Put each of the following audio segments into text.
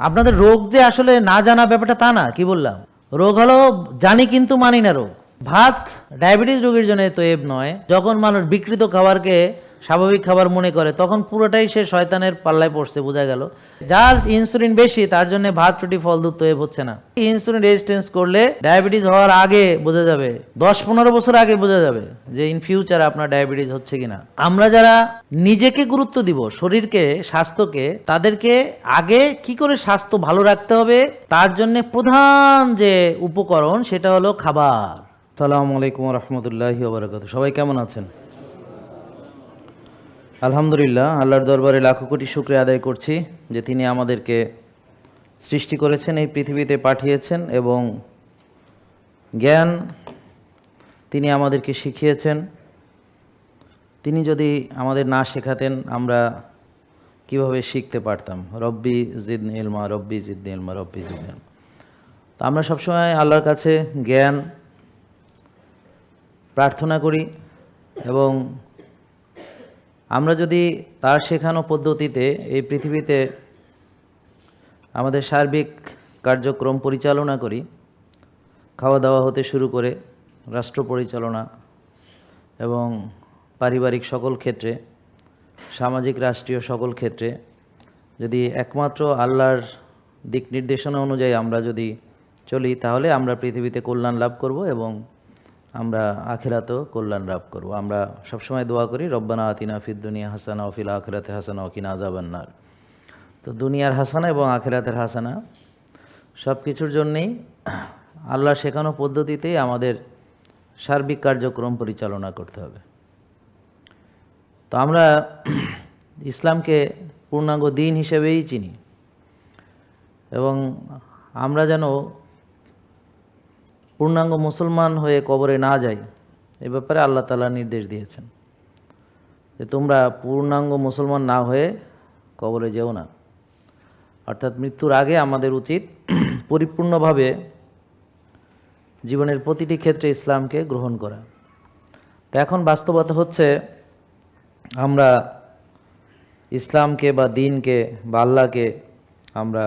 আপনাদের রোগ যে আসলে না জানা ব্যাপারটা তা না, কি বললাম? রোগ হলো জানি কিন্তু মানি না রোগ। ভাত ডায়াবেটিস রোগীর জন্য তৈব নয়। যখন মানুষ বিকৃত খাবারকে স্বাভাবিক খাবার মনে করে তখন পুরোটাই সে শয়তানের পাল্লায় পড়ছে, বোঝা গেল। যার ইনসুলিন বেশি তার জন্য ভাত রুটি ফল দুধ তৈব হচ্ছে না। ইনসুলিন রেজিস্ট্যান্স করলে ডায়াবেটিস হওয়ার আগে বোঝা যাবে, 10-15 বছর আগে বোঝা যাবে যে ইন ফিউচার আপনার ডায়াবেটিস হচ্ছে কিনা। আমরা যারা নিজেকে গুরুত্ব দিব, শরীরকে, স্বাস্থ্যকে, তাদেরকে আগে কি করে স্বাস্থ্য ভালো রাখতে হবে তার জন্য প্রধান যে উপকরণ সেটা হলো খাবার। আসসালামু আলাইকুম রহমতুল্লাহি ওয়া বারাকাতুহু। সবাই কেমন আছেন? আলহামদুলিল্লাহ, আল্লাহর দরবারে লাখো কোটি শুকরিয়া আদায় করছি যে তিনি আমাদেরকে সৃষ্টি করেছেন, এই পৃথিবীতে পাঠিয়েছেন এবং জ্ঞান তিনি আমাদেরকে শিখিয়েছেন। তিনি যদি আমাদের না শেখাতেন আমরা কিভাবে শিখতে পারতাম? রব্বি জিদনি ইলমা, রব্বি জিদনি ইলমা, রব্বি জিদনি ইলমা। তো আমরা সবসময় আল্লাহর কাছে জ্ঞান প্রার্থনা করি এবং আমরা যদি তার শেখানো পদ্ধতিতে এই পৃথিবীতে আমাদের সার্বিক কার্যক্রম পরিচালনা করি, খাওয়া দাওয়া হতে শুরু করে রাষ্ট্র পরিচালনা এবং পারিবারিক সকল ক্ষেত্রে, সামাজিক রাষ্ট্রীয় সকল ক্ষেত্রে যদি একমাত্র আল্লাহর দিক নির্দেশনা অনুযায়ী আমরা যদি চলি তাহলে আমরা পৃথিবীতে কল্যাণ লাভ করব এবং আমরা আখিরাতেও কল্যাণ লাভ করব। আমরা সবসময় দোয়া করি রব্বানা আতিনা ফিদ দুনিয়া হাসানা ওয়া ফিল আখিরাতি হাসানা ওয়া কিনা আযাবান্নার। তো দুনিয়ার হাসানা এবং আখিরাতের হাসানা সব কিছুর জন্যেই আল্লাহ শেখানো পদ্ধতিতেই আমাদের সার্বিক কার্যক্রম পরিচালনা করতে হবে। তো আমরা ইসলামকে পূর্ণাঙ্গ দিন হিসেবেই চিনি এবং আমরা যেন পূর্ণাঙ্গ মুসলমান হয়ে কবরে না যাই এ ব্যাপারে আল্লাহ তাআলা নির্দেশ দিয়েছেন যে তোমরা পূর্ণাঙ্গ মুসলমান না হয়ে কবরে যেও না। অর্থাৎ মৃত্যুর আগে আমাদের উচিত পরিপূর্ণভাবে জীবনের প্রতিটি ক্ষেত্রে ইসলামকে গ্রহণ করা। তো এখন বাস্তবতা হচ্ছে আমরা ইসলামকে বা দ্বীনকে বা আল্লাহকে আমরা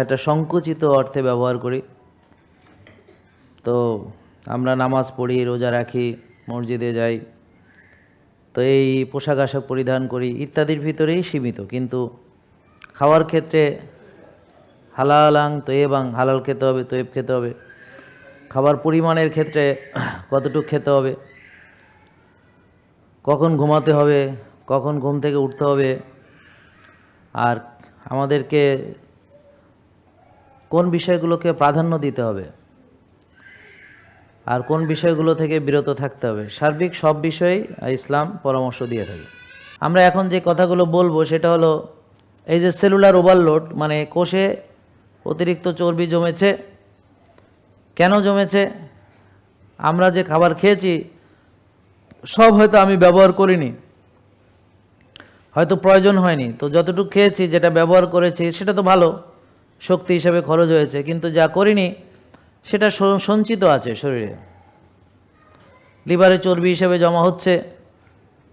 একটা সংকুচিত অর্থে ব্যবহার করি। তো আমরা নামাজ পড়ি, রোজা রাখি, মসজিদে যাই, তো এই পোশাক আশাক পরিধান করি ইত্যাদির ভিতরেই সীমিত। কিন্তু খাওয়ার ক্ষেত্রে হালালাং তৈবাং, হালাল খেতে হবে, তৈব খেতে হবে। খাবার পরিমাণের ক্ষেত্রে কতটুকু খেতে হবে, কখন ঘুমাতে হবে, কখন ঘুম থেকে উঠতে হবে, আর আমাদেরকে কোন বিষয়গুলোকে প্রাধান্য দিতে হবে আর কোন বিষয়গুলো থেকে বিরত থাকতে হবে, সার্বিক সব বিষয়েই ইসলাম পরামর্শ দিয়ে থাকে। আমরা এখন যে কথাগুলো বলবো সেটা হলো এই যে সেলুলার ওভারলোড, মানে কোষে অতিরিক্ত চর্বি জমেছে। কেন জমেছে? আমরা যে খাবার খেয়েছি সব হয়তো আমি ব্যবহার করিনি, হয়তো প্রয়োজন হয়নি। তো যতটুকু খেয়েছি, যেটা ব্যবহার করেছি সেটা তো ভালো, শক্তি হিসেবে খরচ হয়েছে, কিন্তু যা করিনি সেটা সঞ্চিত আছে শরীরে, লিভারে চর্বি হিসেবে জমা হচ্ছে,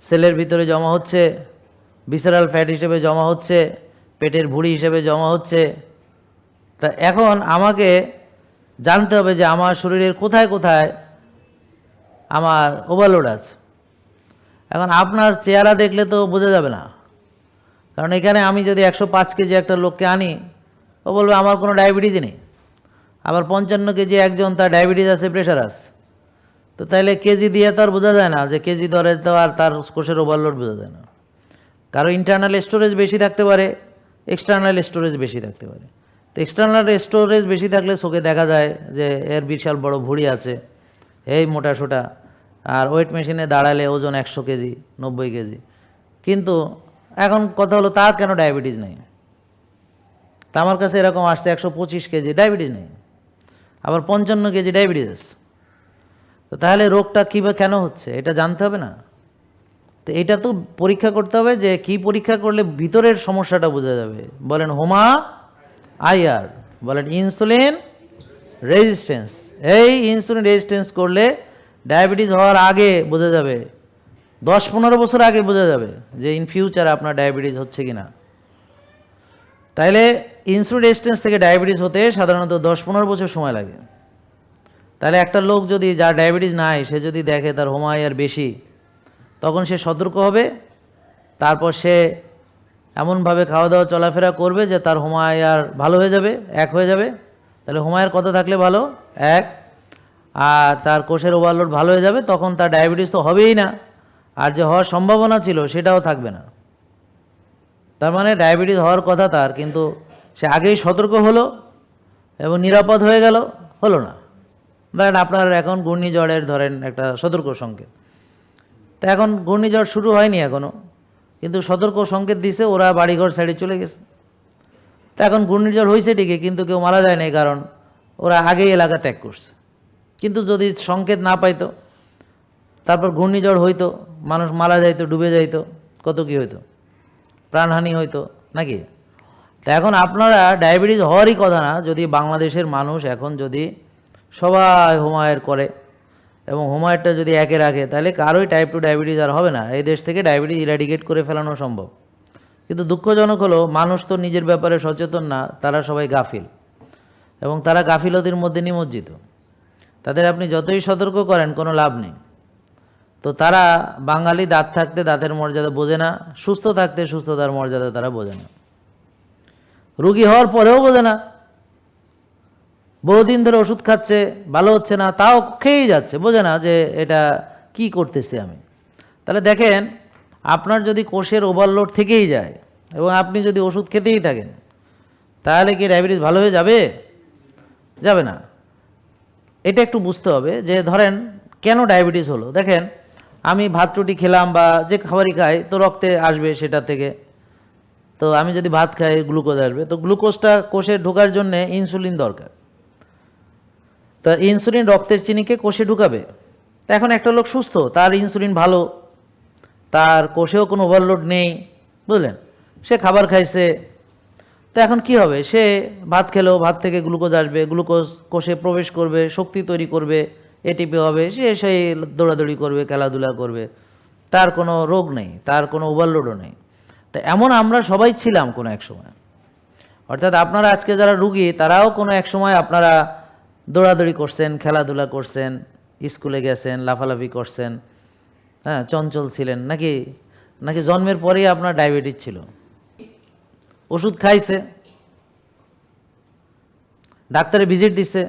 সেলের ভিতরে জমা হচ্ছে, ভিসেরাল ফ্যাট হিসেবে জমা হচ্ছে, পেটের ভুঁড়ি হিসেবে জমা হচ্ছে। তা এখন আমাকে জানতে হবে যে আমার শরীরের কোথায় কোথায় আমার ওভারলোড আছে। এখন আপনার চেহারা দেখলে তো বোঝা যাবে না, কারণ এখানে আমি যদি 105 কেজি একটা লোককে আনি, ও বলবে আমার কোনো ডায়াবেটিসই নেই। আবার 55 কেজি একজন, তার ডায়াবেটিস আছে, প্রেশার আছে। তো তাইলে কেজি দিয়ে তো আর বোঝা যায় না, যে কেজি ধরে তো আর তার কোষের ওভারলোড বোঝা যায় না। কারো ইন্টারনাল স্টোরেজ বেশি থাকতে পারে, এক্সটার্নাল স্টোরেজ বেশি থাকতে পারে। তো এক্সটার্নাল স্টোরেজ বেশি থাকলে চোখে দেখা যায় যে এর বিশাল বড় ভুঁড়ি আছে, এই মোটা সোটা, আর ওয়েট মেশিনে দাঁড়ালে ওজন 100 কেজি, 90 কেজি। কিন্তু এখন কথা হলো তার কেন ডায়াবেটিস নেই? তা আমার কাছে এরকম আসছে 125 কেজি, ডায়াবেটিস নেই, আবার 55 কেজি ডায়াবেটিস আছে। তো তাহলে রোগটা কী বা কেন হচ্ছে এটা জানতে হবে না? তো এটা তো পরীক্ষা করতে হবে, যে কি পরীক্ষা করলে ভিতরের সমস্যাটা বোঝা যাবে। বলেন হোমা আইআর, বলেন ইনসুলিন রেজিস্ট্যান্স। এই ইনসুলিন রেজিস্ট্যান্স করলে ডায়াবেটিস হওয়ার আগে বোঝা যাবে, 10-15 বছর আগে বোঝা যাবে যে ইন ফিউচার আপনার ডায়াবেটিস হচ্ছে কিনা। তাইলে ইনসুলিন রেজিস্ট্যান্স থেকে ডায়াবেটিস হতে সাধারণত 10-15 বছর সময় লাগে। তাহলে একটা লোক যদি, যার ডায়াবেটিস নাই, সে যদি দেখে তার হোমায়ার বেশি, তখন সে সতর্ক হবে। তারপর সে এমনভাবে খাওয়া দাওয়া চলাফেরা করবে যে তার হোমায়ার ভালো হয়ে যাবে, এক হয়ে যাবে। তাহলে হোমায়ার কত থাকলে ভালো? এক। আর তার কোষের ওভারলোড ভালো হয়ে যাবে, তখন তার ডায়াবেটিস তো হবেই না, আর যে হওয়ার সম্ভাবনা ছিল সেটাও থাকবে না। তার মানে ডায়াবেটিস হওয়ার কথা তার, কিন্তু সে আগেই সতর্ক হলো এবং নিরাপদ হয়ে গেল, হলো না। ধরেন আপনার এখন ঘূর্ণিঝড়ের ধরেন একটা সতর্ক সংকেত, তা এখন ঘূর্ণিঝড় শুরু হয়নি এখনও, কিন্তু সতর্ক সংকেত দিছে, ওরা বাড়িঘর সাইডে চলে গেছে। তা এখন ঘূর্ণিঝড় হয়েছে ঠিকই, কিন্তু কেউ মারা যায় নাই, কারণ ওরা আগেই এলাকা ত্যাগ করছে। কিন্তু যদি সংকেত না পাইতো, তারপর ঘূর্ণিঝড় হইতো, মানুষ মারা যাইতো, ডুবে যাইতো, কত কি হইতো, প্রাণহানি হইতো নাকি? তা এখন আপনারা ডায়াবেটিস হওয়ারই কথা না, যদি বাংলাদেশের মানুষ এখন যদি সবাই হোমায়ার করে এবং হোমায়ারটা যদি একে রাখে, তাহলে কারোই টাইপ 2 ডায়াবেটিস আর হবে না। এই দেশ থেকে ডায়াবেটিস ইরাডিকেট করে ফেলানো সম্ভব। কিন্তু দুঃখজনক হলো, মানুষ তো নিজের ব্যাপারে সচেতন না, তারা সবাই গাফিল এবং তারা গাফিলতির মধ্যে নিমজ্জিত। তাদের আপনি যতই সতর্ক করেন কোনো লাভ নেই। তো তারা বাঙালি দাঁত থাকতে দাঁতের মর্যাদা বোঝে না, সুস্থ থাকতে সুস্থতার মর্যাদা তারা বোঝে না, রুগী হওয়ার পরেও বোঝে না। বহুদিন ধরে ওষুধ খাচ্ছে, ভালো হচ্ছে না, তাও খেয়েই যাচ্ছে, বোঝে না যে এটা কি করতেছি আমি। তাহলে দেখেন, আপনার যদি কোষের ওভারলোড থেকেই যায় এবং আপনি যদি ওষুধ খেতেই থাকেন, তাহলে কি ডায়াবেটিস ভালো হয়ে যাবে? যাবে না। এটা একটু বুঝতে হবে যে ধরেন কেন ডায়াবেটিস হলো। দেখেন, আমি ভাত রুটি খেলাম বা যে খাবারই খাই, তো রক্তে আসবে সেটা থেকে। তো আমি যদি ভাত খাই, গ্লুকোজ আসবে, তো গ্লুকোজটা কোষে ঢোকার জন্য ইনসুলিন দরকার। তা ইনসুলিন রক্তের চিনিকে কোষে ঢুকাবে। তা এখন একটা লোক সুস্থ, তার ইনসুলিন ভালো, তার কোষেও কোনো ওভারলোড নেই, বুঝলেন, সে খাবার খাইছে। তো এখন কি হবে? সে ভাত খেলেও ভাত থেকে গ্লুকোজ আসবে, গ্লুকোজ কোষে প্রবেশ করবে, শক্তি তৈরি করবে, এটিপি হবে, সে সেই দৌড়াদৌড়ি করবে, খেলাধুলা করবে, তার কোনো রোগ নেই, তার কোনো ওভারলোডও নেই। তো এমন আমরা সবাই ছিলাম কোনো এক সময়। অর্থাৎ আপনারা আজকে যারা রুগী, তারাও কোনো এক সময় আপনারা দৌড়াদৌড়ি করছেন, খেলাধুলা করছেন, স্কুলে গেছেন, লাফালাফি করছেন, হ্যাঁ, চঞ্চল ছিলেন নাকি? নাকি জন্মের পরেই আপনার ডায়াবেটিস ছিল? ওষুধ খাইছে, ডাক্তারে ভিজিট দিচ্ছে,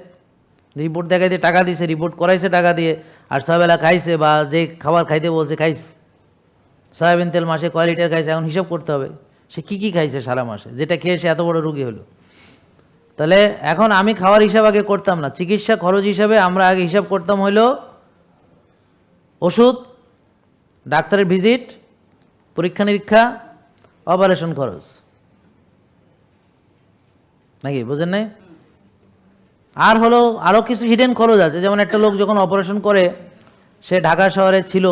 রিপোর্ট দেখাইতে টাকা দিছে, রিপোর্ট করাইছে টাকা দিয়ে, আর সবেলা খাইছে বা যে খাবার খাইতে বলছে খাইছে। সয়াবিন তেল মাসে কয় লিটার খাইছে, এখন হিসাব করতে হবে সে কী কী খাইছে সারা মাসে, যেটা খেয়ে সে এত বড় রুগী হলো। তাহলে এখন আমি খাওয়ার হিসাব আগে করতাম না, চিকিৎসা খরচ হিসাবে আমরা আগে হিসাব করতাম হইল ওষুধ, ডাক্তারের ভিজিট, পরীক্ষা নিরীক্ষা, অপারেশন খরচ, নাকি? বুঝেন নাই? আর হলো আরও কিছু হিডেন খরচ আছে। যেমন একটা লোক যখন অপারেশন করে, সে ঢাকা শহরে ছিল,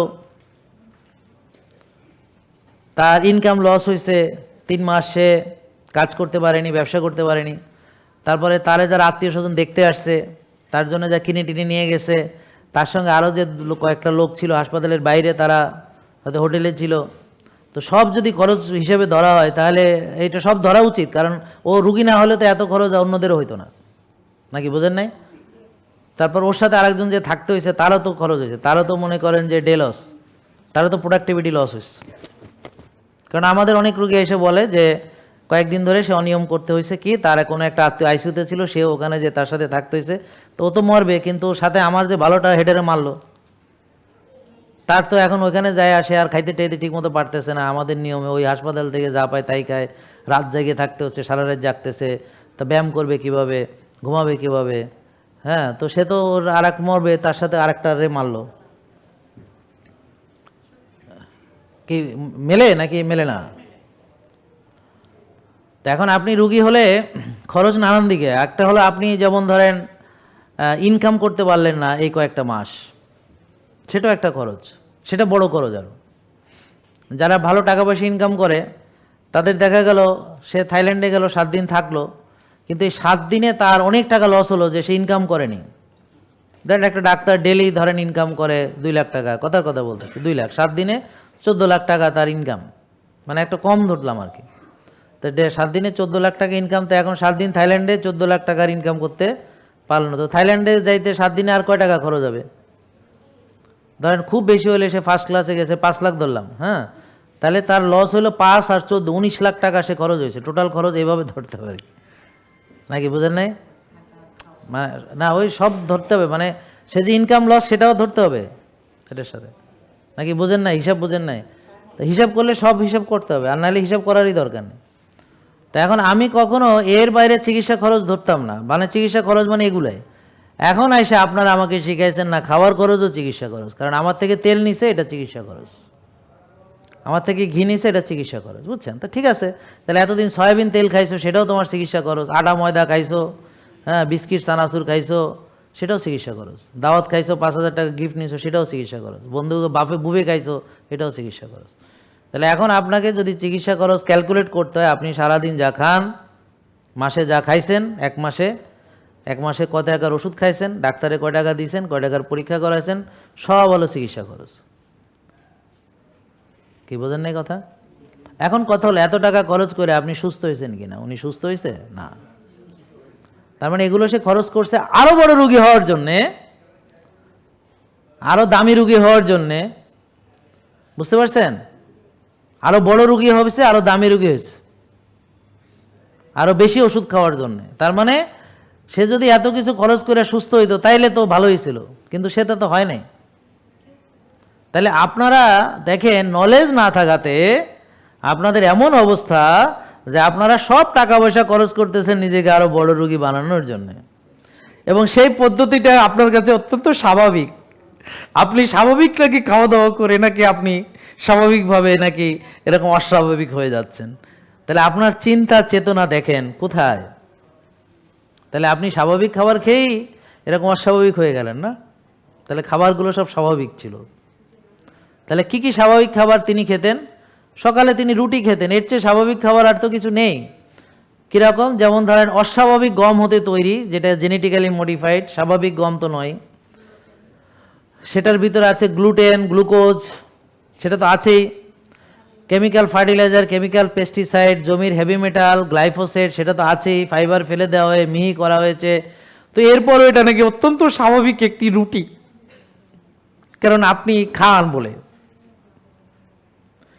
তার ইনকাম লস হয়েছে, 3 মাস সে কাজ করতে পারেনি, ব্যবসা করতে পারেনি। তারপরে তারে যারা আত্মীয় স্বজন দেখতে আসছে, তার জন্য যা কিনে টিনে নিয়ে গেছে, তার সঙ্গে আরও যে কয়েকটা লোক ছিল হাসপাতালের বাইরে, তারা হয়তো হোটেলে ছিল। তো সব যদি খরচ হিসেবে ধরা হয়, তাহলে এইটা সব ধরা উচিত, কারণ ও রুগী না হলে তো এত খরচ অন্যদেরও হইতো না, নাকি? বোঝেন নাই? তারপর ওর সাথে আরেকজন যে থাকতে হয়েছে, তারও তো খরচ হয়েছে, তারও তো মনে করেন যে ডে লস, তারও তো প্রোডাক্টিভিটি লস হয়েছে। কারণ আমাদের অনেক রুগী এসে বলে যে কয়েকদিন ধরে সে অনিয়ম করতে হয়েছে, কি তার কোনো একটা আত্মীয় আইসিউতে ছিল, সে ওখানে যে তার সাথে থাকতে হয়েছে, তো ও তো মরবে, কিন্তু সাথে আমার যে ভালোটা হেডারে মারলো, তার তো এখন ওইখানে যায়, সে আর খাইতে টাইতে ঠিক মতো পারতেছে না। আমাদের নিয়মে ওই হাসপাতাল থেকে যা পায় তাই খায়, রাত জাগিয়ে থাকতে হচ্ছে, সারা রাত জাগতেছে, তা ব্যায়াম করবে কিভাবে, ঘুমাবে কিভাবে? হ্যাঁ, তো সে তো ওর আর এক মরবে, তার সাথে আরেকটা রে মারলো। কি মেলে নাকি মেলে না? তো এখন আপনি রুগী হলে খরচ নানান দিকে। একটা হলো আপনি যেমন ধরেন ইনকাম করতে পারলেন না এই কয়েকটা মাস, সেটাও একটা খরচ, সেটা বড় খরচ। আরও যারা ভালো টাকা পয়সা ইনকাম করে, তাদের দেখা গেল সে থাইল্যান্ডে গেল, 7 দিন থাকলো, কিন্তু এই 7 দিনে তার অনেক টাকা লস হলো যে সে ইনকাম করেনি। ধরেন একটা ডাক্তার ডেলি ধরেন ইনকাম করে 2 লাখ টাকা, কথার কথা বলতেছে 2 লাখ, 7 দিনে 14 লাখ টাকা তার ইনকাম, মানে একটা কম ধরলাম আর কি। তো 7 দিনে 14 লাখ টাকা ইনকাম, তো এখন 7 দিন থাইল্যান্ডে 14 লাখ টাকার ইনকাম করতে পারল না, তো থাইল্যান্ডে যাইতে 7 দিনে আর কয় টাকা খরচ হবে? ধরেন খুব বেশি হলে সে ফার্স্ট ক্লাসে গেছে 5 লাখ ধরলাম, হ্যাঁ, তাহলে তার লস হলো 5 আর 14 19 লাখ টাকা সে খরচ হয়েছে, টোটাল খরচ এইভাবে ধরতে পারি নাকি? বুঝেন নাই? মানে না, ওই সব ধরতে হবে, মানে সে যে ইনকাম লস সেটাও ধরতে হবে এটার সাথে, নাকি বুঝেন নাই? হিসাব বুঝেন নাই? তো হিসাব করলে সব হিসাব করতে হবে, আর নাহলে হিসাব করারই দরকার নেই। তা এখন আমি কখনো এর বাইরে চিকিৎসা খরচ ধরতাম না, মানে চিকিৎসা খরচ মানে এগুলাই। এখন এসে আপনারা আমাকে শিখাইছেন না খাওয়ার খরচও চিকিৎসা খরচ, কারণ আমার থেকে তেল নিছে এটা চিকিৎসা খরচ, আমার থেকে ঘি নিছে এটা চিকিৎসা খরচ, বুঝছেন? তো ঠিক আছে, তাহলে এতদিন সয়াবিন তেল খাইছো সেটাও তোমার চিকিৎসা খরচ, আটা ময়দা খাইছো, হ্যাঁ, বিস্কিট চানাচুর খাইছো সেটাও চিকিৎসা খরচ, দাওয়াত খাইছো 5,000 টাকা গিফট নিছো সেটাও চিকিৎসা খরচ, বন্ধু বাপে বুবে খাইছো এটাও চিকিৎসা খরচ। তাহলে এখন আপনাকে যদি চিকিৎসা খরচ ক্যালকুলেট করতে হয়, আপনি সারাদিন যা খান, মাসে যা খাইছেন, এক মাসে কত টাকার ওষুধ খাইছেন, ডাক্তারে কয় টাকা দিয়েছেন, কয় টাকার পরীক্ষা করাইছেন, সব হলো চিকিৎসা খরচ। কি বোঝেন নাই কথা? এখন কথা হলো এত টাকা খরচ করে আপনি সুস্থ হয়েছেন কিনা? উনি সুস্থ হয়েছে না, তার মানে এগুলো সে খরচ করছে আরো বড় রোগী হওয়ার জন্যে, আরো দামি রোগী হওয়ার জন্যে, বুঝতে পারছেন? আরো বড় রোগী হয়েছে, আরো দামি রোগী হয়েছে, আরো বেশি ওষুধ খাওয়ার জন্যে। তার মানে সে যদি এত কিছু খরচ করে সুস্থ হইতো তাইলে তো ভালোই ছিল, কিন্তু সেটা তো হয় নাই। তাহলে আপনারা দেখেন, নলেজ না থাকাতে আপনাদের এমন অবস্থা যে আপনারা সব টাকা পয়সা খরচ করতেছেন নিজেকে আরো বড় রোগী বানানোর জন্য, এবং সেই পদ্ধতিটা আপনার কাছে অত্যন্ত স্বাভাবিক। আপনি স্বাভাবিক নাকি খাওয়া দাওয়া করে, নাকি আপনি স্বাভাবিকভাবে নাকি এরকম অস্বাভাবিক হয়ে যাচ্ছেন? তাহলে আপনার চিন্তা চেতনা দেখেন কোথায়? তাহলে আপনি স্বাভাবিক খাবার খেয়েই এরকম অস্বাভাবিক হয়ে গেলেন না? তাহলে খাবারগুলো সব স্বাভাবিক ছিল। তাহলে কি কি স্বাভাবিক খাবার তিনি খেতেন? সকালে তিনি রুটি খেতেন, এর চেয়ে স্বাভাবিক খাবার আর তো কিছু নেই। কীরকম? যেমন ধরেন অস্বাভাবিক গম হতে তৈরি, যেটা জেনেটিক্যালি মডিফাইড, স্বাভাবিক গম তো নয়, সেটার ভিতরে আছে গ্লুটেন, গ্লুকোজ, সেটা তো আছেই, কেমিক্যাল ফার্টিলাইজার, কেমিক্যাল পেস্টিসাইড, জমির হেভি মেটাল, গ্লাইফোসেট, সেটা তো আছেই, ফাইবার ফেলে দেওয়া হয়ে মিহি করা হয়েছে। তো এরপরও এটা নাকি অত্যন্ত স্বাভাবিক একটি রুটি, কারণ আপনি খান বলে।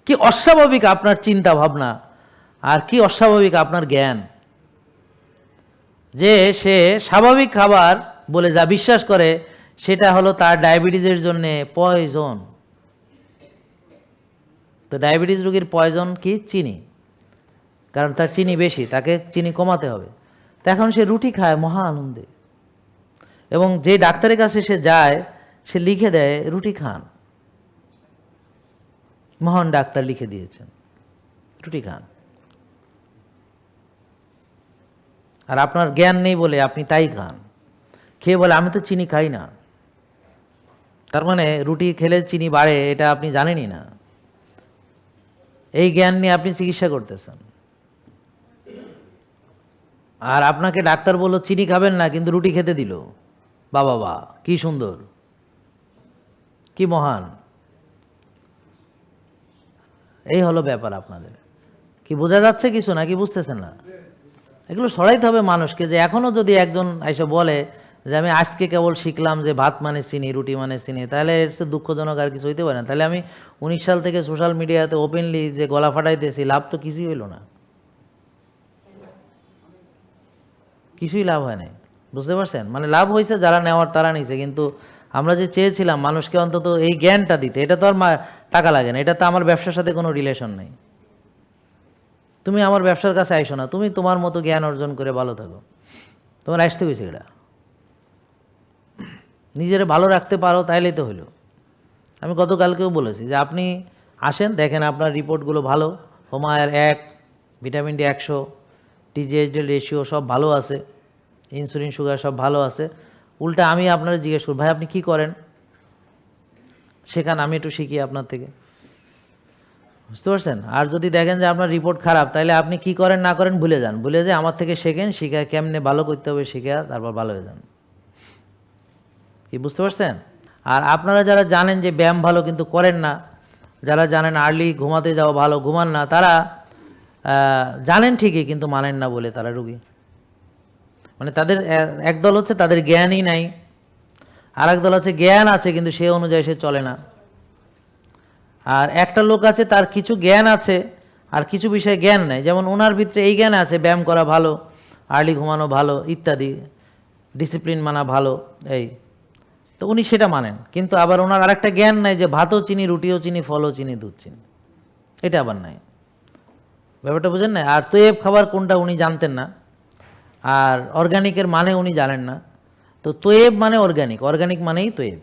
কি অস্বাভাবিক আপনার চিন্তা ভাবনা, আর কি অস্বাভাবিক আপনার জ্ঞান, যে সে স্বাভাবিক খাবার বলে যা বিশ্বাস করে সেটা হলো তার ডায়াবেটিসের জন্য পয়জন। তো ডায়াবেটিস রোগীর পয়জন কি? চিনি, কারণ তার চিনি বেশি, তাকে চিনি কমাতে হবে। তো এখন সে রুটি খায় মহা আনন্দে, এবং যে ডাক্তারের কাছে সে যায় সে লিখে দেয় রুটি খান, মহান ডাক্তার লিখে দিয়েছেন রুটি খান, আর আপনার জ্ঞান নেই বলে আপনি তাই খান, খেয়ে বলে আমি তো চিনি খাই না। তার মানে রুটি খেলে চিনি বাড়ে এটা আপনি জানেনই না, এই জ্ঞান নিয়ে আপনি চিকিৎসা করতেছেন। আর আপনাকে ডাক্তার বলল চিনি খাবেন না, কিন্তু রুটি খেতে দিল। বাবা বা, কি সুন্দর, কি মহান! এই হলো ব্যাপার আপনাদের। কি বোঝা যাচ্ছে কিছু, নাকি বুঝতেছেন না? এগুলো সরাইতে হবে মানুষকে, যে এখনো যদি একজন এসে বলে যে আমি আজকে কেবল শিখলাম যে ভাত মানে চিনি, রুটি মানে চিনি, তাহলে এর তো দুঃখজনক আর কিছু হইতে পারে না। তাহলে আমি 19 সাল থেকে সোশ্যাল মিডিয়াতে ওপেনলি যে গলা ফাটাইতেছি, লাভ তো কিছুই হইল না, কিছুই লাভ হয় নাই। বুঝতে পারছেন? মানে লাভ হয়েছে যারা নেওয়ার তারা নিছে, কিন্তু আমরা যে চেয়েছিলাম মানুষকে অন্তত এই জ্ঞানটা দিতে, এটা তো আর টাকা লাগে না, এটা তো আমার ব্যবসার সাথে কোনো রিলেশন নেই। তুমি আমার ব্যবসার কাছে আইসো না, তুমি তোমার মতো জ্ঞান অর্জন করে ভালো থাকো, তোমার আসতে হয়েছে এটা, নিজের ভালো রাখতে পারো তাইলেই তো হইলো। আমি গতকালকেও বলেছি যে আপনি আসেন, দেখেন আপনার রিপোর্টগুলো ভালো, হোমায়ার 1, ভিটামিন ডি 100, টিজিএইচডি রেশিও সব ভালো আছে, ইনসুলিন সুগার সব ভালো আছে। উল্টা আমি আপনারা জিজ্ঞেস করি, ভাই আপনি কি করেন, শেখান, আমি একটু শিখি আপনার থেকে। বুঝতে পারছেন? আর যদি দেখেন যে আপনার রিপোর্ট খারাপ, তাহলে আপনি কি করেন না করেন ভুলে যান, ভুলে যে আমার থেকে শেখেন, শিখা কেমনে ভালো করতে হবে শিখা তারপর ভালো হয়ে যান। কি বুঝতে পারছেন? আর আপনারা যারা জানেন যে ব্যায়াম ভালো কিন্তু করেন না, যারা জানেন আর্লি ঘুমাতে যাওয়া ভালো ঘুমান না, তারা জানেন ঠিকই কিন্তু মানেন না বলে তারা রুগী। মানে তাদের একদল হচ্ছে তাদের জ্ঞানই নাই, আর একদল আছে জ্ঞান আছে কিন্তু সে অনুযায়ী সে চলে না। আর একটা লোক আছে তার কিছু জ্ঞান আছে আর কিছু বিষয়ে জ্ঞান নাই, যেমন ওনার ভিতরে এই জ্ঞান আছে ব্যায়াম করা ভালো, আর্লি ঘুমানো ভালো ইত্যাদি, ডিসিপ্লিন মানা ভালো, এই তো উনি সেটা মানেন। কিন্তু আবার ওনার আরেকটা জ্ঞান নাই যে ভাতও চিনি, রুটিও চিনি, ফলও চিনি, দুধ চিনি, এটা আবার নাই। ব্যাপারটা বুঝেন না? আর তৈব খাবার কোনটা উনি জানতেন না, আর অর্গানিকের মানে উনি জানেন না। তো তৈব মানে অর্গানিক, অর্গানিক মানেই তৈব।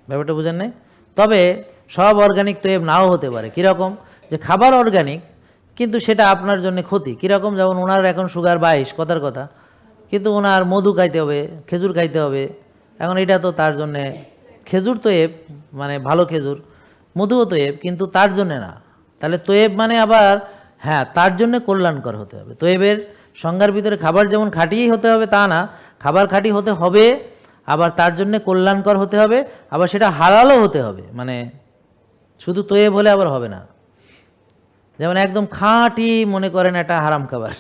ব্যাপারটা বুঝেন নাই? তবে সব অর্গানিক তৈব নাও হতে পারে। কীরকম? যে খাবার অর্গানিক কিন্তু সেটা আপনার জন্য ক্ষতি। কীরকম? যেমন ওনার এখন সুগার 22, কথার কথা, কিন্তু ওনার মধু খাইতে হবে, খেজুর খাইতে হবে। এখন এটা তো তার জন্যে, খেজুর তৈব মানে ভালো খেজুর, মধুও তৈব কিন্তু তার জন্যে না। তাহলে তৈব মানে আবার হ্যাঁ তার জন্য কল্যাণকর হতে হবে। তৈবের সংজ্ঞার ভিতরে খাবার যেমন খাঁটিই হতে হবে তা না, খাবার খাঁটি হতে হবে, আবার তার জন্য কল্যাণকর হতে হবে, আবার সেটা হালালও হতে হবে। মানে শুধু তৈব হলে আবার হবে না। যেমন একদম খাঁটি মনে করেন একটা হারাম খাবার,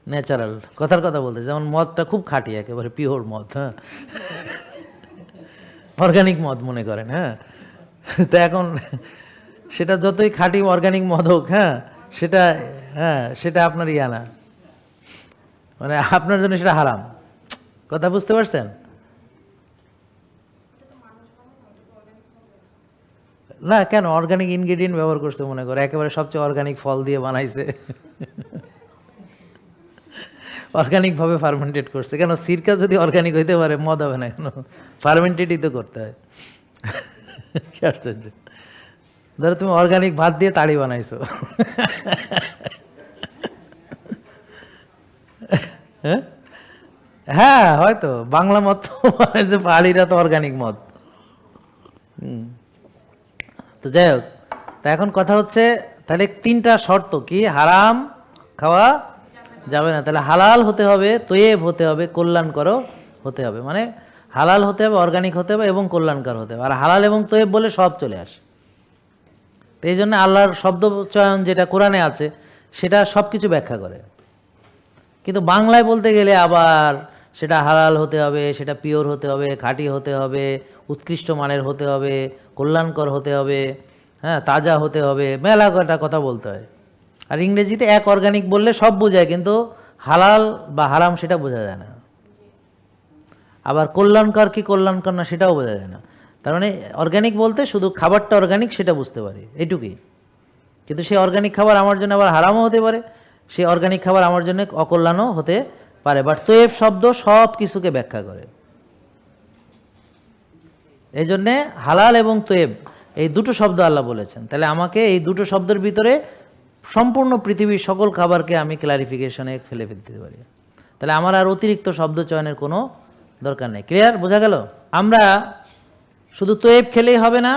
ন্যাচারাল, কথার কথা বলতে, যেমন মদটা খুব খাঁটি, একেবারে পিওর মদ, হ্যাঁ, অর্গানিক মদ মনে করেন, হ্যাঁ, তো এখন সেটা যতই খাঁটি অর্গানিক মদ হোক, হ্যাঁ, সেটা আপনার ইয়া না, মানে আপনার জন্য সেটা হারাম। কথা বুঝতে পারছেন? না কেন, অর্গানিক ইনগ্রেডিয়েন্ট ব্যবহার করছে মনে করে, একেবারে সবচেয়ে অর্গানিক ফল দিয়ে বানাইছে, অর্গানিকভাবে ফার্মেন্টেড করছে। কেন, সিরকা যদি অর্গানিক হইতে পারে মদ হবে না কেন? ফার্মেন্টেডই তো করতে হয়। কি আশ্চর্য! ধরো তুমি অর্গানিক ভাত দিয়ে তাড়ি বানাইছো, হ্যাঁ হয়তো বাংলা মদ তো বানাইছে পাহাড়িরা, তো অর্গানিক মদ। তো যাই হোক, তা এখন কথা হচ্ছে তাহলে 3টা শর্ত কি? হারাম খাওয়া যাবে না, তাহলে হালাল হতে হবে, তৈব হতে হবে, কল্যাণকর হতে হবে। মানে হালাল হতে হবে, অর্গানিক হতে হবে এবং কল্যাণকর হতে হবে। আর হালাল এবং তৈব বলে সব চলে আসে। তো এই জন্য আল্লাহর শব্দ চয়ন যেটা কোরআনে আছে সেটা সব কিছু ব্যাখ্যা করে। কিন্তু বাংলায় বলতে গেলে আবার সেটা হালাল হতে হবে, সেটা পিওর হতে হবে, খাঁটি হতে হবে, উৎকৃষ্ট মানের হতে হবে, কল্যাণকর হতে হবে, হ্যাঁ, তাজা হতে হবে, মেলা কটা কথা বলতে হয়। আর ইংরেজিতে এক অর্গানিক বললে সব বোঝায়, কিন্তু হালাল বা হারাম সেটা বোঝা যায় না। আবার কল্যাণকর কি কল্যাণকর না সেটাও বোঝা যায় না। তার মানে অর্গানিক বলতে শুধু খাবারটা অর্গানিক সেটা বুঝতে পারি, এইটুকুই। কিন্তু সেই অর্গানিক খাবার আমার জন্য আবার হারামও হতে পারে, সেই অর্গানিক খাবার আমার জন্য অকল্যাণও হতে পারে। বাট তৈব শব্দ সব কিছুকে ব্যাখ্যা করে। এই জন্যে হালাল এবং তৈব এই দুটো শব্দ আল্লাহ বলেছেন। তাহলে আমাকে এই দুটো শব্দের ভিতরে সম্পূর্ণ পৃথিবীর সকল খাবারকে আমি ক্লারিফিকেশনে ফেলে ফেলতে পারি। তাহলে আমার আর অতিরিক্ত শব্দ চয়নের কোনো দরকার নেই। ক্লিয়ার? বোঝা গেল? আমরা শুধু তৈব খেলেই হবে না,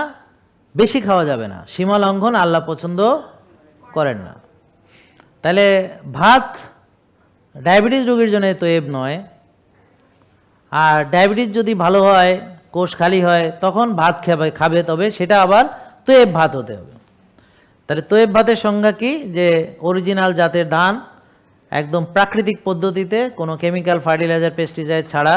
বেশি খাওয়া যাবে না, সীমা লঙ্ঘন আল্লাহ পছন্দ করেন না। তাহলে ভাত ডায়াবেটিস রোগীর জন্য তৈব নয়, আর ডায়াবেটিস যদি ভালো হয়, কোষ খালি হয়, তখন ভাত খাবে, তবে সেটা আবার তৈব ভাত হতে হবে। তাহলে তৈব ভাতের সংজ্ঞা কি? যে অরিজিনাল জাতের ধান, একদম প্রাকৃতিক পদ্ধতিতে, কোনো কেমিক্যাল, ফার্টিলাইজার, পেস্টিসাইড ছাড়া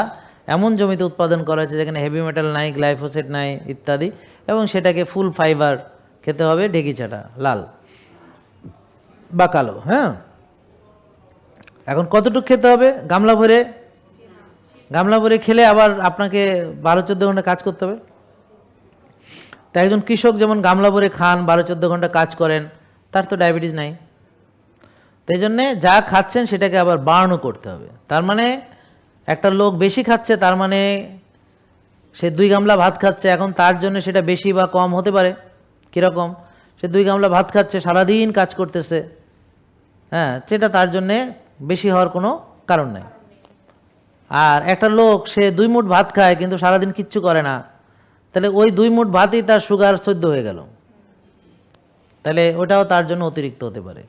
এমন জমিতে উৎপাদন করা হয়েছে যেখানে হেভি মেটাল নাই, গ্লাইফোসেট নাই ইত্যাদি, এবং সেটাকে ফুল ফাইবার খেতে হবে, ঢেকি ছাটা, লাল বা কালো। হ্যাঁ, এখন কতটুকু খেতে হবে? গামলা ভরে, গামলা ভরে খেলে আবার আপনাকে 12-14 ঘন্টা কাজ করতে হবে। তাই একজন কৃষক যেমন গামলা ভরে খান, 12-14 ঘন্টা কাজ করেন, তার তো ডায়াবেটিস নাই। তাই জন্যে যা খাচ্ছেন সেটাকে আবার বার্নও করতে হবে। তার মানে একটা লোক বেশি খাচ্ছে, তার মানে সে 2 গামলা ভাত খাচ্ছে, এখন তার জন্য সেটা বেশি বা কম হতে পারে। কীরকম? সে 2 গামলা ভাত খাচ্ছে, সারাদিন কাজ করতেছে, হ্যাঁ, সেটা তার জন্যে বেশি হওয়ার কোনো কারণ নাই। আর একটা লোক সে 2 মুঠ ভাত খায় কিন্তু সারাদিন কিচ্ছু করে না, তাহলে ওই 2 মুঠ ভাতই তার সুগার 14 হয়ে গেল, তাহলে ওটাও তার জন্য অতিরিক্ত হতে পারে।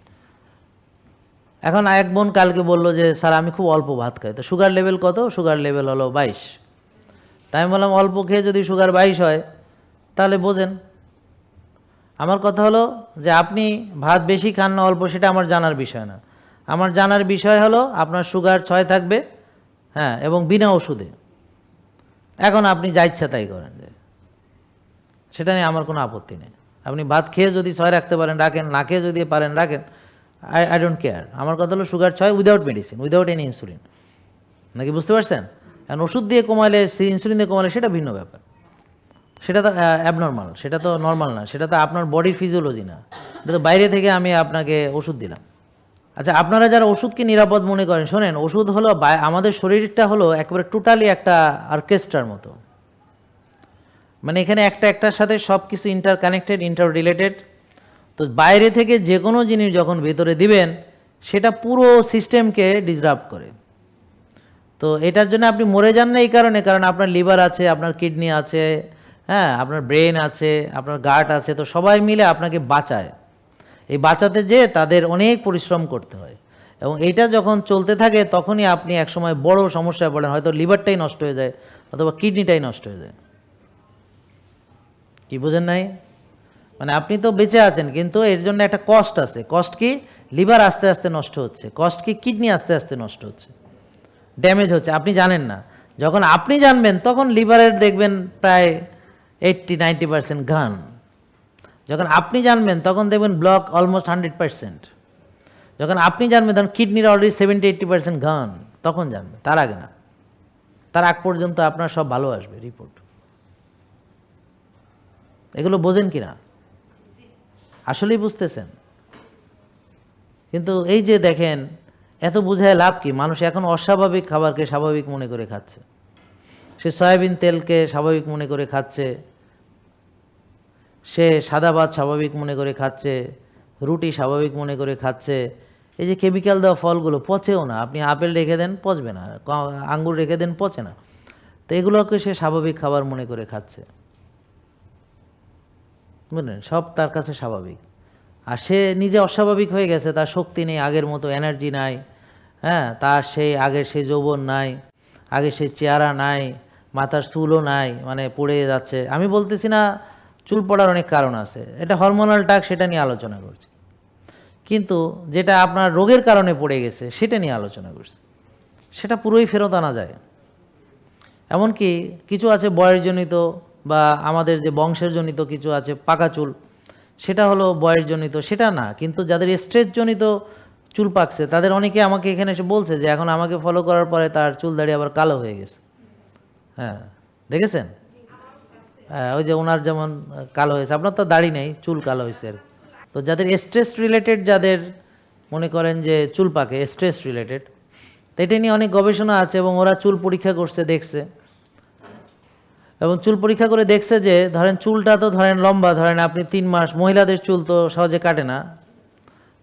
এখন এক বোন কালকে বলল যে স্যার আমি খুব অল্প ভাত খাই, তো সুগার লেভেল কত? সুগার লেভেল হলো 22। তাই আমি বললাম অল্প খেয়ে যদি সুগার 22 হয় তাহলে বোঝেন। আমার কথা হলো যে আপনি ভাত বেশি খান না অল্প সেটা আমার জানার বিষয় না। আমার জানার বিষয় হলো আপনার সুগার 6 থাকবে, হ্যাঁ, এবং বিনা ওষুধে। এখন আপনি যা ইচ্ছা তাই করেন, যে সেটা নিয়ে আমার কোনো আপত্তি নেই। আপনি ভাত খেয়ে যদি 6 রাখতে পারেন রাখেন, না খেয়ে যদি পারেন রাখেন, আই ডোন্ট কেয়ার। আমার কথা হলো sugar 6 without medicine, without any insulin, নাকি বুঝতে পারছেন? এখন ওষুধ দিয়ে কমালে, ইনসুলিন দিয়ে কমালে সেটা ভিন্ন ব্যাপার, সেটা তো অ্যাবনর্মাল, সেটা তো নর্মাল না, সেটা তো আপনার বডির ফিজিওলজি না, এটা তো বাইরে থেকে আমি আপনাকে ওষুধ দিলাম। আচ্ছা, আপনারা যারা ওষুধকে নিরাপদ মনে করেন, শোনেন, ওষুধ হলো আমাদের শরীরটা হলো একেবারে টোটালি একটা অর্কেস্ট্রার মতো, মানে এখানে একটা একটার সাথে সব কিছু ইন্টার কানেক্টেড, ইন্টার রিলেটেড। তো বাইরে থেকে যে কোনো জিনিস যখন ভেতরে দিবেন সেটা পুরো সিস্টেমকে ডিসরাপ্ট করে। তো এটার জন্য আপনি মরে যান না এই কারণে, কারণ আপনার লিভার আছে, আপনার কিডনি আছে, হ্যাঁ, আপনার ব্রেন আছে, আপনার গার্ট আছে, তো সবাই মিলে আপনাকে বাঁচায়। এই বাঁচাতে যেয়ে তাদের অনেক পরিশ্রম করতে হয়, এবং এইটা যখন চলতে থাকে তখনই আপনি একসময় বড় সমস্যায় পড়েন, হয়তো লিভারটাই নষ্ট হয়ে যায় অথবা কিডনিটাই নষ্ট হয়ে যায়। কি বোঝেন নাই? মানে আপনি তো বেঁচে আছেন, কিন্তু এর জন্য একটা কস্ট আছে। কস্ট কি? লিভার আস্তে আস্তে নষ্ট হচ্ছে। কস্ট কি? কিডনি আস্তে আস্তে নষ্ট হচ্ছে, ড্যামেজ হচ্ছে, আপনি জানেন না। যখন আপনি জানবেন তখন লিভারের দেখবেন প্রায় 80-90% গান। যখন আপনি জানবেন তখন দেখবেন ব্লক অলমোস্ট 100%। যখন আপনি জানবেন তখন কিডনির অলরেডি 70-80% গান, তখন জানবেন, তার আগে না। তার আগ পর্যন্ত আপনার সব ভালো আসবে রিপোর্ট। এগুলো বোঝেন কিনা? আসলেই বুঝতেছেন? কিন্তু এই যে দেখেন, এত বোঝায় লাভ কি? মানুষ এখন অস্বাভাবিক খাবারকে স্বাভাবিক মনে করে খাচ্ছে। সে সয়াবিন তেলকে স্বাভাবিক মনে করে খাচ্ছে, সে সাদা ভাত স্বাভাবিক মনে করে খাচ্ছে, রুটি স্বাভাবিক মনে করে খাচ্ছে। এই যে কেমিক্যাল দেওয়া ফলগুলো পচেও না, আপনি আপেল রেখে দেন পচবে না, আঙ্গুর রেখে দেন পচে না। তো এগুলোকে সে স্বাভাবিক খাবার মনে করে খাচ্ছে, বুঝলেন? সব তার কাছে স্বাভাবিক। আর সে নিজে অস্বাভাবিক হয়ে গেছে, তার শক্তি নেই, আগের মতো এনার্জি নাই, হ্যাঁ, তার সেই আগের সেই যৌবন নাই, আগের সেই চেহারা নাই, মাথার চুলও নাই, মানে পড়ে যাচ্ছে। আমি বলতেছি না চুল পড়ার অনেক কারণ আছে, এটা হরমোনাল টাক, সেটা নিয়ে আলোচনা করছি। কিন্তু যেটা আপনার রোগের কারণে পড়ে গেছে সেটা নিয়ে আলোচনা করছি, সেটা পুরোই ফেরত আনা যায়। এমনকি কিছু আছে বয়সজনিত, বা আমাদের যে বংশের জনিত কিছু আছে পাকা চুল, সেটা হলো বয়সজনিত, সেটা না। কিন্তু যাদের স্ট্রেসজনিত চুল পাকছে তাদের অনেকে আমাকে এখানে এসে বলছে যে এখন আমাকে ফলো করার পরে তার চুল দাড়ি আবার কালো হয়ে গেছে। হ্যাঁ, দেখেছেন? হ্যাঁ, ওই যে ওনার যেমন কালো হয়েছে, আপনার তো দাড়ি নেই, চুল কালো হয়েছে আর। তো যাদের স্ট্রেস রিলেটেড, যাদের মনে করেন যে চুল পাকে স্ট্রেস রিলেটেড, তো এটা নিয়ে অনেক গবেষণা আছে, এবং ওরা চুল পরীক্ষা করছে, দেখছে, এবং চুল পরীক্ষা করে দেখছে যে ধরেন চুলটা তো ধরেন লম্বা, ধরেন আপনি 3 মাস, মহিলাদের চুল তো সহজে কাটে না,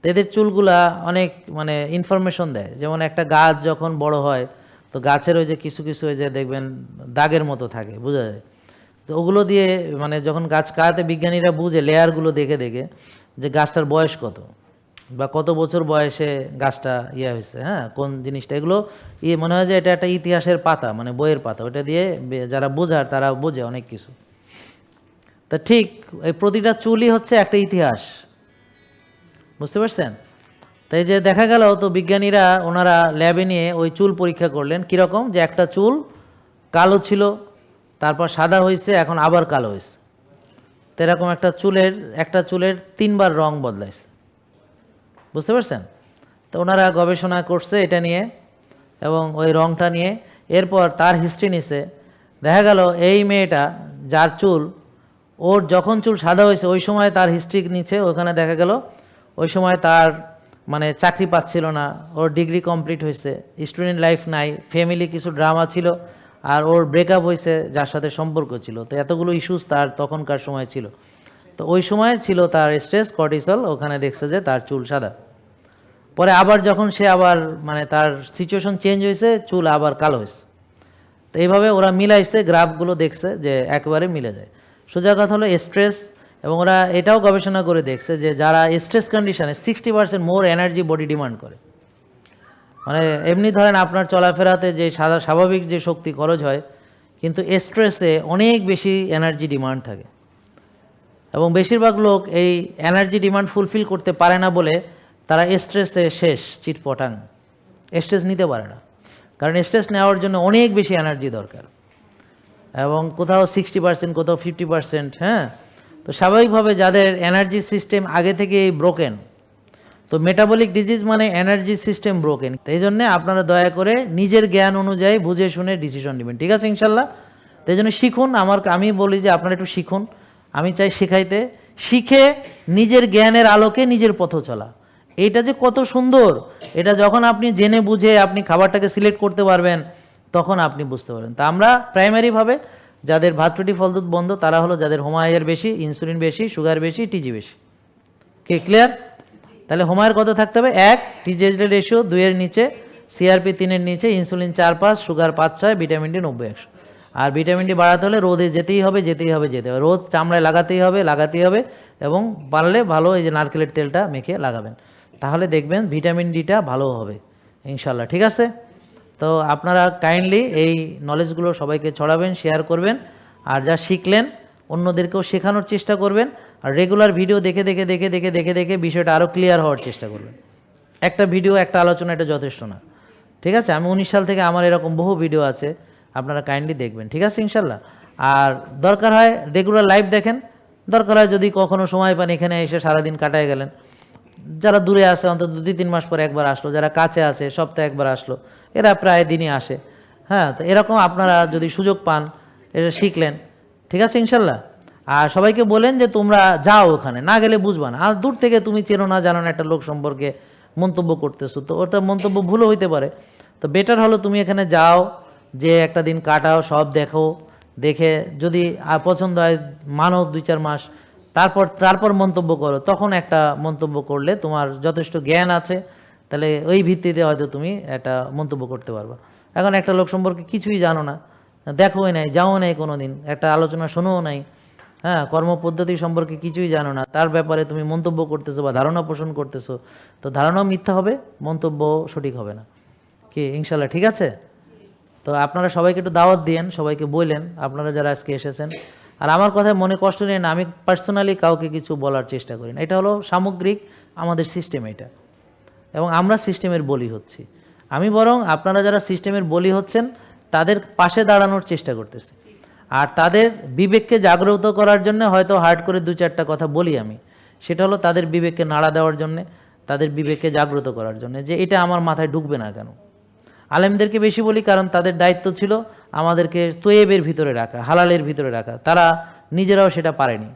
তো এদের চুলগুলা অনেক মানে ইনফরমেশন দেয়। যেমন একটা গাছ যখন বড় হয় তো গাছের ওই যে কিছু কিছু ওই যে দেখবেন দাগের মতো থাকে, বোঝা যায়। তো ওগুলো দিয়ে মানে যখন গাছ কাটাতে বিজ্ঞানীরা বুঝে লেয়ারগুলো দেখে দেখে যে গাছটার বয়স কত, বা কত বছর বয়সে গাছটা হয়েছে, হ্যাঁ, কোন জিনিসটা, এগুলো মনে হয় যে এটা একটা ইতিহাসের পাতা, মানে বইয়ের পাতা, ওটা দিয়ে যারা বোঝার তারা বোঝে অনেক কিছু। তা ঠিক এই প্রতিটা চুলই হচ্ছে একটা ইতিহাস, বুঝতে পারছেন? তাই যে দেখা গেল, তো বিজ্ঞানীরা ওনারা ল্যাবে নিয়ে ওই চুল পরীক্ষা করলেন, কীরকম, যে একটা চুল কালো ছিল, তারপর সাদা হয়েছে, এখন আবার কালো হয়েছে। তো এরকম একটা চুলের 3 বার রং বদলাইছে, বুঝতে পারছেন? তো ওনারা গবেষণা করছে এটা নিয়ে, এবং ওই রংটা নিয়ে এরপর তার হিস্ট্রি নিছে। দেখা গেল এই মেয়েটা যার চুল, ওর যখন চুল সাদা হয়েছে ওই সময় তার হিস্ট্রি নিচ্ছে, ওখানে দেখা গেল ওই সময় তার মানে চাকরি পাচ্ছিল না, ওর ডিগ্রি কমপ্লিট হয়েছে, স্টুডেন্ট লাইফ নাই, ফ্যামিলি কিছু ড্রামা ছিল, আর ওর ব্রেকআপ হয়েছে যার সাথে সম্পর্ক ছিল। তো এতগুলো ইস্যুস তার তখনকার সময় ছিল। তো ওই সময় ছিল তার স্ট্রেস, কর্টিসল, ওখানে দেখছে যে তার চুল সাদা। পরে আবার যখন সে আবার মানে তার সিচুয়েশন চেঞ্জ হয়েছে, চুল আবার কালো হয়েছে। তো এইভাবে ওরা মিলাইছে, গ্রাফগুলো দেখছে যে একেবারে মিলে যায়। সোজা কথা হলো স্ট্রেস, এবং ওরা এটাও গবেষণা করে দেখছে যে যারা স্ট্রেস কন্ডিশনে 60% মোর এনার্জি বডি ডিমান্ড করে। মানে এমনি ধরেন আপনার চলাফেরাতে যে স্বাভাবিক যে শক্তি খরচ হয়, কিন্তু স্ট্রেসে অনেক বেশি এনার্জি ডিমান্ড থাকে। এবং বেশিরভাগ লোক এই এনার্জি ডিমান্ড ফুলফিল করতে পারে না বলে তারা স্ট্রেসে শেষ চিটপটাং, স্ট্রেস নিতে পারে না, কারণ স্ট্রেস নেওয়ার জন্য অনেক বেশি এনার্জি দরকার, এবং কোথাও 60%, কোথাও 50%। হ্যাঁ, তো স্বাভাবিকভাবে যাদের এনার্জি সিস্টেম আগে থেকেই ব্রোকেন, তো মেটাবলিক ডিজিজ মানে এনার্জি সিস্টেম ব্রোকেন, এই জন্যে আপনারা দয়া করে নিজের জ্ঞান অনুযায়ী বুঝে শুনে ডিসিশন নেবেন, ঠিক আছে ইনশাল্লাহ। তাই জন্য শিখুন, আমি বলি যে আপনারা একটু শিখুন, আমি চাই শেখাইতে, শিখে নিজের জ্ঞানের আলোকে নিজের পথ চলা, এটা যে কত সুন্দর, এটা যখন আপনি জেনে বুঝে আপনি খাবারটাকে সিলেক্ট করতে পারবেন তখন আপনি বুঝতে পারবেন। তা আমরা প্রাইমারিভাবে যাদের ভাত রুটি ফল দুধ বন্ধ তারা হলো যাদের হোমায়ার বেশি, ইনসুলিন বেশি, সুগার বেশি, টিজি বেশি। কে ক্লিয়ার? তাহলে হোমায়ার কত থাকতে হবে? 1, টিজিএইচ রেশিও 2 এর নিচে, সিআরপি 3 এর নিচে, ইনসুলিন 4-5, সুগার 5-6, ভিটামিন ডি 90-100। আর ভিটামিন ডি বাড়াতে হলে রোদে যেতেই হবে। রোদ চামড়ায় লাগাতেই হবে, এবং পারলে ভালো এই যে নারকেলের তেলটা মেখে লাগাবেন, তাহলে দেখবেন ভিটামিন ডিটা ভালো হবে ইনশাল্লাহ, ঠিক আছে? তো আপনারা কাইন্ডলি এই নলেজগুলো সবাইকে ছড়াবেন, শেয়ার করবেন, আর যা শিখলেন অন্যদেরকেও শেখানোর চেষ্টা করবেন, আর রেগুলার ভিডিও দেখে বিষয়টা আরও ক্লিয়ার হওয়ার চেষ্টা করবেন। একটা ভিডিও, একটা আলোচনা এটা যথেষ্ট না, ঠিক আছে? আমি 19 সাল থেকে আমার এরকম বহু ভিডিও আছে, আপনারা কাইন্ডলি দেখবেন, ঠিক আছে ইনশাল্লাহ। আর দরকার হয় রেগুলার লাইভ দেখেন, দরকার হয় যদি কখনো সময় পান এখানে এসে সারাদিন কাটায় গেলেন, যারা দূরে আসে অন্তত 2-3 মাস পর একবার আসলো, যারা কাছে আছে সপ্তাহে একবার আসলো, এরা প্রায় দিনই আসে। হ্যাঁ, তো এরকম আপনারা যদি সুযোগ পান এটা শিখলেন, ঠিক আছে ইনশাল্লাহ। আর সবাইকে বলেন যে তোমরা যাও, ওখানে না গেলে বুঝবা না, আর দূর থেকে তুমি চেনো না জানো না একটা লোক সম্পর্কে মন্তব্য করতেছো, তো ওটা মন্তব্য ভুলও হইতে পারে, তো বেটার হলো তুমি এখানে যাও, যে একটা দিন কাটাও, সব দেখে যদি পছন্দ হয় মানো 2-4 মাস, তারপর মন্তব্য করো, তখন একটা মন্তব্য করলে তোমার যথেষ্ট জ্ঞান আছে, তাহলে ওই ভিত্তিতে হয়তো তুমি একটা মন্তব্য করতে পারবা। এখন একটা লোক সম্পর্কে কিছুই জানো না, দেখোই নাই, যাও নাই কোনো দিন, একটা আলোচনা শোনোও নাই, হ্যাঁ, কর্মপদ্ধতি সম্পর্কে কিছুই জানো না, তার ব্যাপারে তুমি মন্তব্য করতেছো বা ধারণা পোষণ করতেছো, তো ধারণাও মিথ্যা হবে, মন্তব্য সঠিক হবে না, কি ইনশাল্লাহ, ঠিক আছে? তো আপনারা সবাইকে একটু দাওয়াত দিয়েন, সবাইকে বললেন আপনারা যারা আজকে এসেছেন। আর আমার কথায় মনে কষ্ট নেই না, আমি পার্সোনালি কাউকে কিছু বলার চেষ্টা করি না, এটা হলো সামগ্রিক আমাদের সিস্টেম এটা, এবং আমরা সিস্টেমের বলি হচ্ছি। আমি বরং আপনারা যারা সিস্টেমের বলি হচ্ছেন তাদের পাশে দাঁড়ানোর চেষ্টা করতেছি, আর তাদের বিবেককে জাগ্রত করার জন্য হয়তো হার্ড করে 2-4টা কথা বলি আমি, সেটা হলো তাদের বিবেককে নাড়া দেওয়ার জন্যে, তাদের বিবেককে জাগ্রত করার জন্য, যে এটা আমার মাথায় ঢুকবে না কেন। আলেমদেরকে বেশি বলি কারণ তাদের দায়িত্ব ছিল আমাদেরকে তৈয়েবের ভিতরে রাখা, হালালের ভিতরে রাখা, তারা নিজেরাও সেটা পারেনি।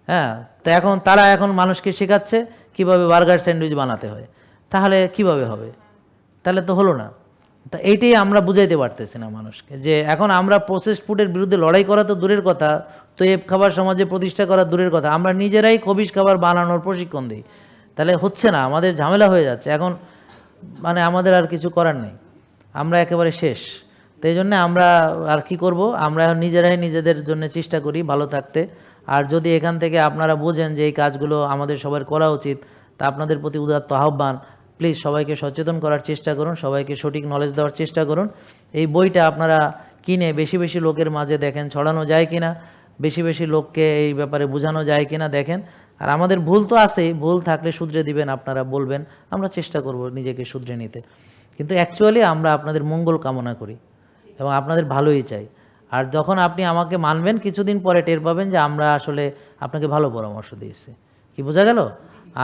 হ্যাঁ, তো তারা এখন মানুষকে শেখাচ্ছে কিভাবে বার্গার স্যান্ডউইচ বানাতে হয়, তাহলে কিভাবে হবে? তাহলে তো হলো না। তা এইটাই আমরা বুঝাইতে পারতেছি না মানুষকে, যে এখন আমরা প্রসেসড ফুডের বিরুদ্ধে লড়াই করা তো দূরের কথা, তৈয়েব খাবার সমাজে প্রতিষ্ঠা করা দূরের কথা, আমরা নিজেরাই খবিশ খাবার বানানোর প্রশিক্ষণ দিই, তাহলে হচ্ছে না, আমাদের ঝামেলা হয়ে যাচ্ছে এখন, মানে আমাদের আর কিছু করার নেই, আমরা একেবারে শেষ। তো এই জন্যে আমরা আর কি করব, আমরা এখন নিজেরাই নিজেদের জন্য চেষ্টা করি ভালো থাকতে। আর যদি এখান থেকে আপনারা বোঝেন যে এই কাজগুলো আমাদের সবার করা উচিত, তা আপনাদের প্রতি উদাত্ত আহ্বান, প্লিজ সবাইকে সচেতন করার চেষ্টা করুন, সবাইকে সঠিক নলেজ দেওয়ার চেষ্টা করুন। এই বইটা আপনারা কিনে বেশি লোকের মাঝে দেখেন ছড়ানো যায় কিনা, বেশি লোককে এই ব্যাপারে বোঝানো যায় কিনা দেখেন। আর আমাদের ভুল তো আছেই, ভুল থাকলে শুধরে দিবেন, আপনারা বলবেন, আমরা চেষ্টা করব নিজেকে শুধরে নিতে, কিন্তু অ্যাকচুয়ালি আমরা আপনাদের মঙ্গল কামনা করি এবং আপনাদের ভালোই চাই। আর যখন আপনি আমাকে মানবেন কিছুদিন পরে টের পাবেন যে আমরা আসলে আপনাকে ভালো পরামর্শ দিয়েছি, কি বোঝা গেল?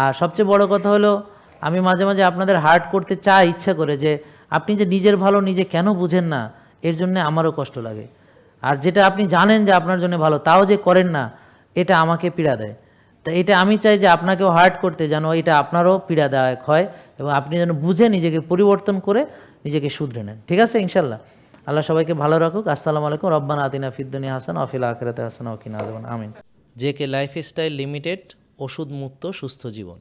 আর সবচেয়ে বড় কথা হলো আমি মাঝে মাঝে আপনাদের হার্ট করতে চাই ইচ্ছা করে, যে আপনি যে নিজের ভালো নিজে কেন বুঝেন না, এর জন্য আমারও কষ্ট লাগে। আর যেটা আপনি জানেন যে আপনার জন্য ভালো তাও যে করেন না, এটা আমাকে পীড়া দেয়। তো এটা আমি চাই যে আপনাকেও হার্ট করতে যেন এটা আপনারও পীড়াদায়ক হয়, এবং আপনি যেন বুঝে নিজেকে পরিবর্তন করে নিজেকে শুধরে নেন, ঠিক আছে ইনশাল্লাহ। আল্লাহ সবাইকে ভালো রাখুক। আসসালামু আলাইকুম। রব্বানা আতিনা ফিদ দুনিয়া হাসানা ওয়া ফিল আখিরাতি হাসানা ওয়া কিনা আযাবান। আমিন। জেকে লাইফস্টাইল লিমিটেড, ওষুধ মুক্ত সুস্থ জীবন।